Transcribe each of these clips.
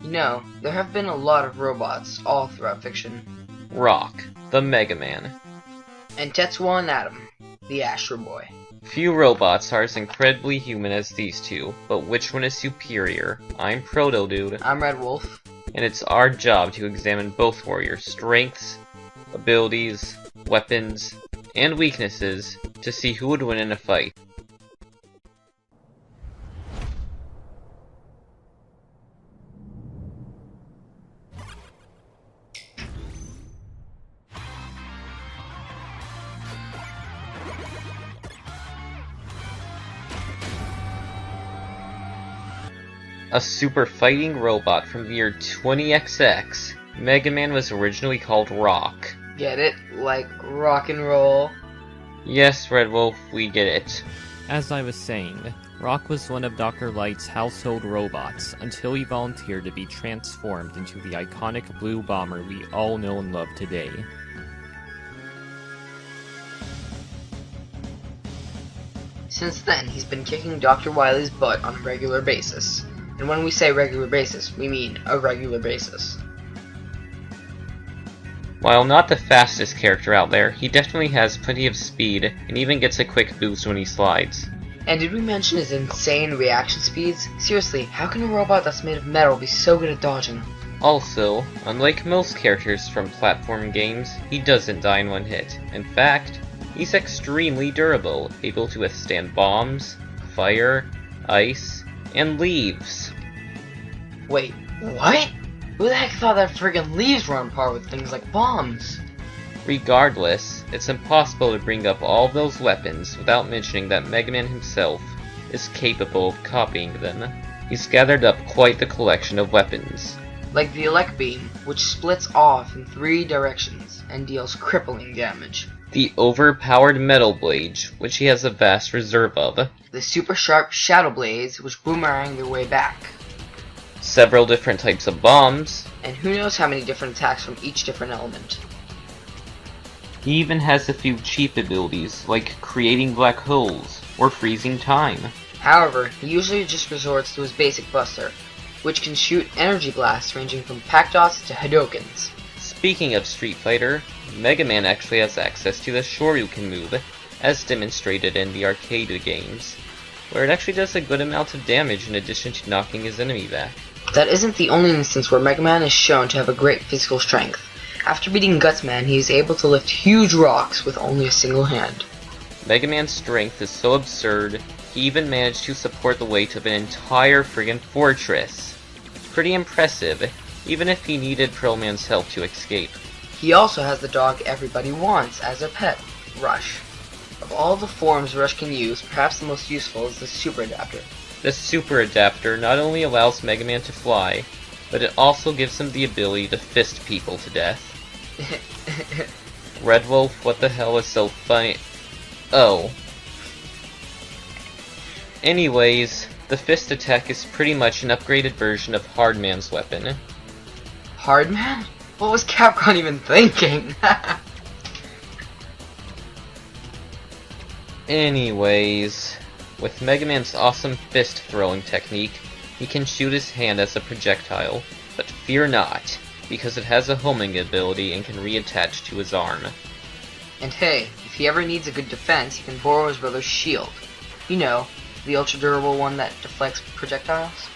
You know, there have been a lot of robots all throughout fiction. Rock, the Mega Man. And Tetsuo and Atom, the Astro Boy. Few robots are as incredibly human as these two, but which one is superior? I'm Proto Dude. I'm Red Wolf. And it's our job to examine both warriors' strengths, abilities, weapons, and weaknesses to see who would win in a fight. A super fighting robot from the year 20XX, Mega Man was originally called Rock. Get it? Like rock and roll? Yes, Red Wolf, we get it. As I was saying, Rock was one of Dr. Light's household robots until he volunteered to be transformed into the iconic blue bomber we all know and love today. Since then, he's been kicking Dr. Wily's butt on a regular basis. And when we say regular basis, we mean a regular basis. While not the fastest character out there, he definitely has plenty of speed, and even gets a quick boost when he slides. And did we mention his insane reaction speeds? Seriously, how can a robot that's made of metal be so good at dodging? Also, unlike most characters from platform games, he doesn't die in one hit. In fact, he's extremely durable, able to withstand bombs, fire, ice, and leaves. Wait, what? Who the heck thought that friggin' leaves were on par with things like bombs? Regardless, it's impossible to bring up all those weapons without mentioning that Mega Man himself is capable of copying them. He's gathered up quite the collection of weapons. Like the Elect Beam, which splits off in 3 directions and deals crippling damage. The overpowered Metal Blade, which he has a vast reserve of. The super sharp Shadow Blades, which boomerang their way back. Several different types of bombs. And who knows how many different attacks from each different element. He even has a few cheap abilities, like creating black holes, or freezing time. However, he usually just resorts to his basic buster, which can shoot energy blasts ranging from Packdots to Hadokens. Speaking of Street Fighter, Mega Man actually has access to the Shoryuken move, as demonstrated in the arcade games, where it actually does a good amount of damage in addition to knocking his enemy back. That isn't the only instance where Mega Man is shown to have a great physical strength. After beating Gutsman, he is able to lift huge rocks with only a single hand. Mega Man's strength is so absurd, he even managed to support the weight of an entire friggin' fortress. Pretty impressive, even if he needed Pearl Man's help to escape. He also has the dog everybody wants as a pet, Rush. Of all the forms Rush can use, perhaps the most useful is the Super Adapter. The Super Adapter not only allows Mega Man to fly, but it also gives him the ability to fist people to death. Red Wolf, what the hell is so funny? Oh. Anyways, the fist attack is pretty much an upgraded version of Hardman's weapon. Hardman? What was Capcom even thinking? Anyways, with Mega Man's awesome fist throwing technique, he can shoot his hand as a projectile, but fear not, because it has a homing ability and can reattach to his arm. And hey, if he ever needs a good defense, he can borrow his brother's shield. You know, the ultra-durable one that deflects projectiles?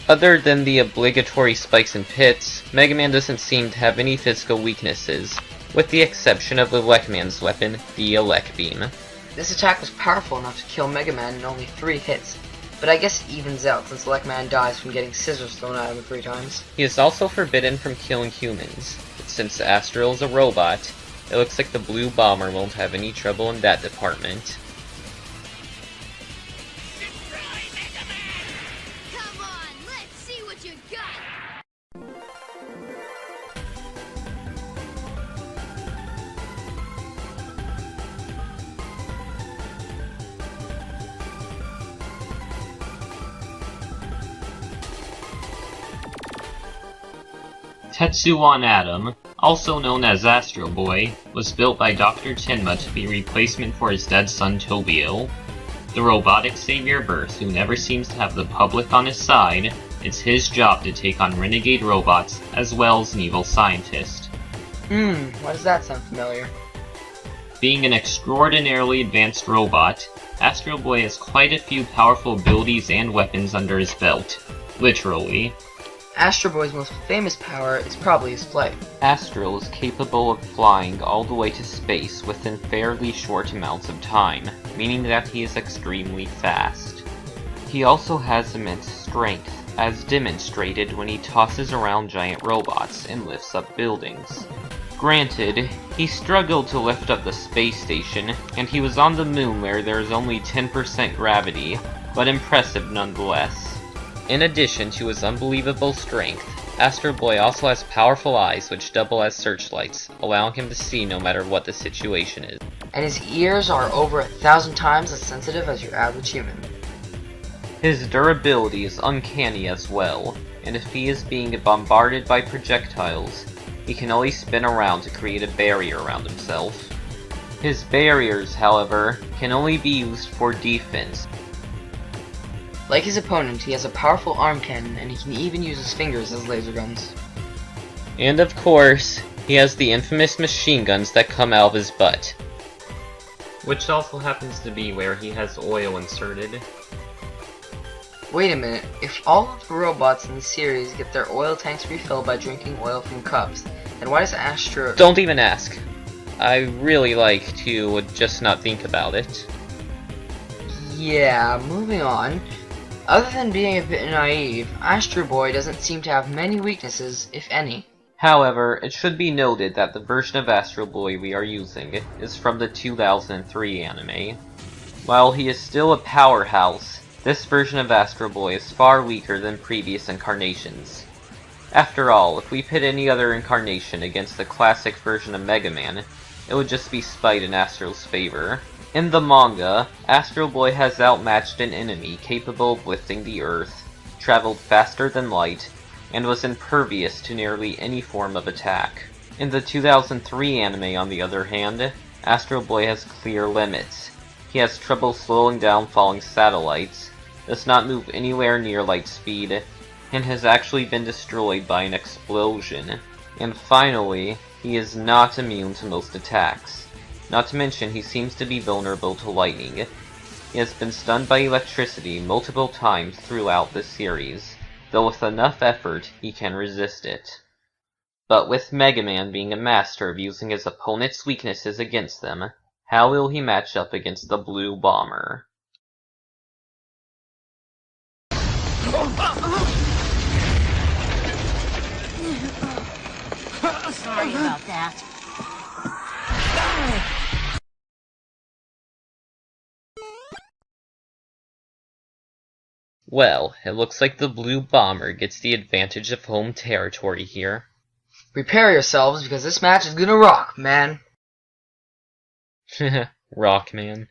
Other than the obligatory spikes and pits, Mega Man doesn't seem to have any physical weaknesses, with the exception of the Elect Man's weapon, the Elect Beam. This attack was powerful enough to kill Mega Man in only 3 hits, but I guess it evens out since Elect Man dies from getting scissors thrown at him 3 times. He is also forbidden from killing humans, but since Astro is a robot, it looks like the Blue Bomber won't have any trouble in that department. Tetsuo and Atom, also known as Astro Boy, was built by Dr. Tenma to be a replacement for his dead son Tobio. The robotic savior of Earth, who never seems to have the public on his side, it's his job to take on renegade robots as well as an evil scientist. Why does that sound familiar? Being an extraordinarily advanced robot, Astro Boy has quite a few powerful abilities and weapons under his belt. Literally. Astro Boy's most famous power is probably his flight. Astro is capable of flying all the way to space within fairly short amounts of time, meaning that he is extremely fast. He also has immense strength, as demonstrated when he tosses around giant robots and lifts up buildings. Granted, he struggled to lift up the space station, and he was on the moon where there is only 10% gravity, but impressive nonetheless. In addition to his unbelievable strength, Astro Boy also has powerful eyes which double as searchlights, allowing him to see no matter what the situation is. And his ears are over 1,000 times as sensitive as your average human. His durability is uncanny as well, and if he is being bombarded by projectiles, he can always spin around to create a barrier around himself. His barriers, however, can only be used for defense. Like his opponent, he has a powerful arm cannon, and he can even use his fingers as laser guns. And of course, he has the infamous machine guns that come out of his butt. Which also happens to be where he has oil inserted. Wait a minute, if all of the robots in the series get their oil tanks refilled by drinking oil from cups, then why does Astro— Don't even ask. I really like to just not think about it. Yeah, moving on. Other than being a bit naive, Astro Boy doesn't seem to have many weaknesses, if any. However, it should be noted that the version of Astro Boy we are using is from the 2003 anime. While he is still a powerhouse, this version of Astro Boy is far weaker than previous incarnations. After all, if we pit any other incarnation against the classic version of Mega Man, it would just be spite in Astro's favor. In the manga, Astro Boy has outmatched an enemy capable of lifting the Earth, traveled faster than light, and was impervious to nearly any form of attack. In the 2003 anime, on the other hand, Astro Boy has clear limits. He has trouble slowing down falling satellites, does not move anywhere near light speed, and has actually been destroyed by an explosion. And finally, he is not immune to most attacks. Not to mention, he seems to be vulnerable to lightning. He has been stunned by electricity multiple times throughout this series, though with enough effort, he can resist it. But with Mega Man being a master of using his opponent's weaknesses against them, how will he match up against the Blue Bomber? Sorry about that. Well, it looks like the Blue Bomber gets the advantage of home territory here. Prepare yourselves, because this match is gonna rock, man. Rockman.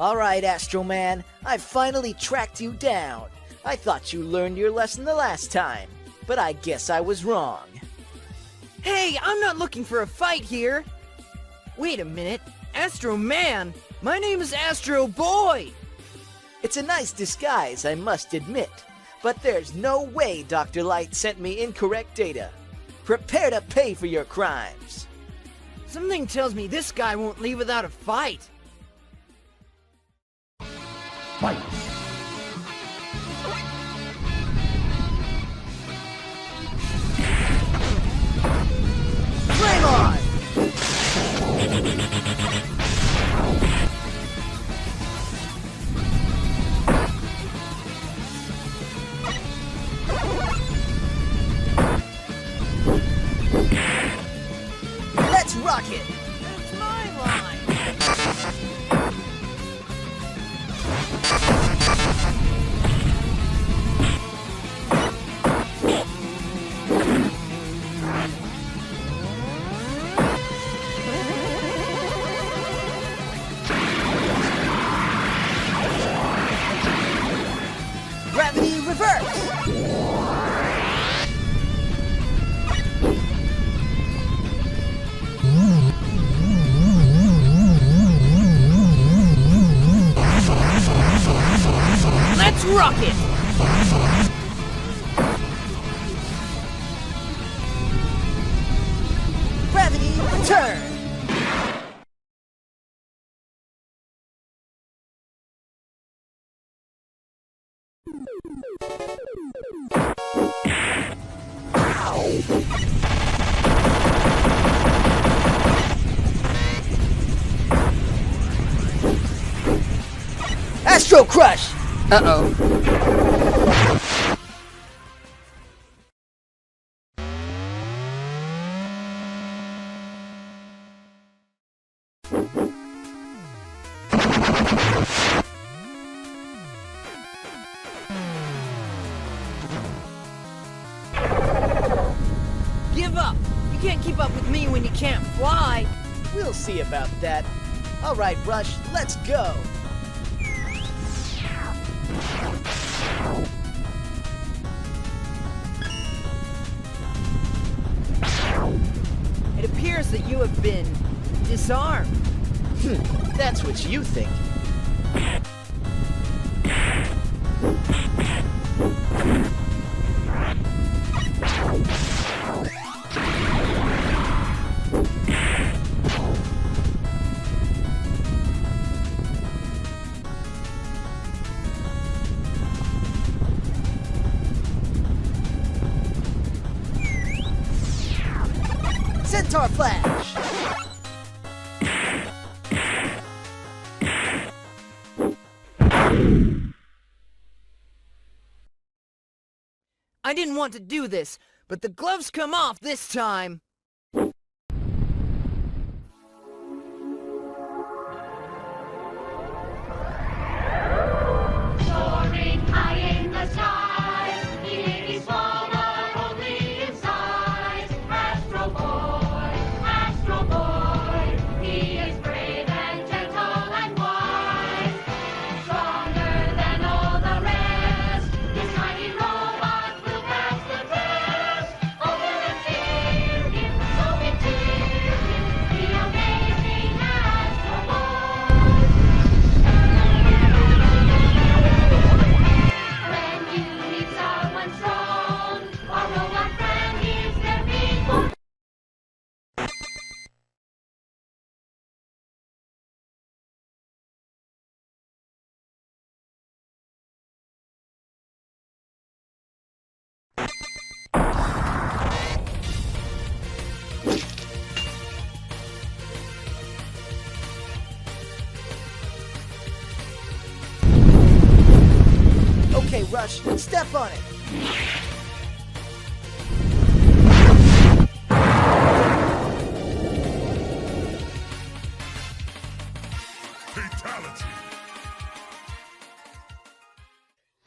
Alright, Astro Man, I've finally tracked you down. I thought you learned your lesson the last time, but I guess I was wrong. Hey, I'm not looking for a fight here! Wait a minute, Astro Man! My name is Astro Boy! It's a nice disguise, I must admit, but there's no way Dr. Light sent me incorrect data. Prepare to pay for your crimes. Something tells me this guy won't leave without a fight. Fight! Flame on! Let's rock it! That's my line! Astro Crush! Uh-oh. Give up! You can't keep up with me when you can't fly! We'll see about that. Alright, Rush, let's go! It appears that you have been disarmed. That's what you think. Centaur Flash! I didn't want to do this, but the gloves come off this time! Soaring high in the skies, he is small but only in size. Astro Boy, he is brave and gentle and wise. Stronger than all the rest, this mighty robot will pass the test. Oh, let's hear him, so we cheer him, the amazing Astro Boy. When you need someone strong, our robot friend is there before. Okay, Rush, step on it!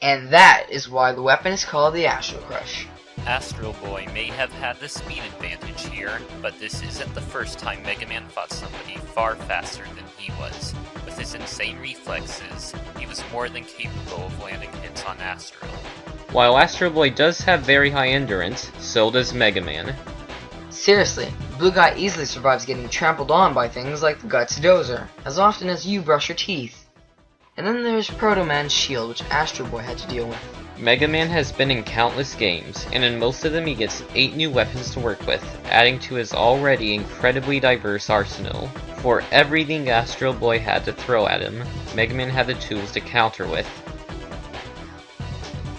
And that is why the weapon is called the Astro Crush. Astro Boy may have had the speed advantage here, but this isn't the first time Mega Man fought somebody far faster than he was. With his insane reflexes, he was more than capable of landing hits on Astro. While Astro Boy does have very high endurance, so does Mega Man. Seriously, Blue Guy easily survives getting trampled on by things like the Guts Dozer, as often as you brush your teeth. And then there's Proto Man's shield, which Astro Boy had to deal with. Mega Man has been in countless games, and in most of them he gets 8 new weapons to work with, adding to his already incredibly diverse arsenal. For everything Astro Boy had to throw at him, Mega Man had the tools to counter with.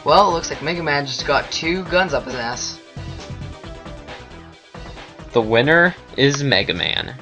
Well, it looks like Mega Man just got 2 guns up his ass. The winner is Mega Man.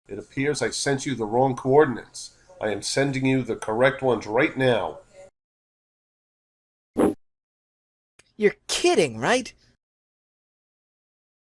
It appears I sent you the wrong coordinates. I am sending you the correct ones right now. You're kidding, right?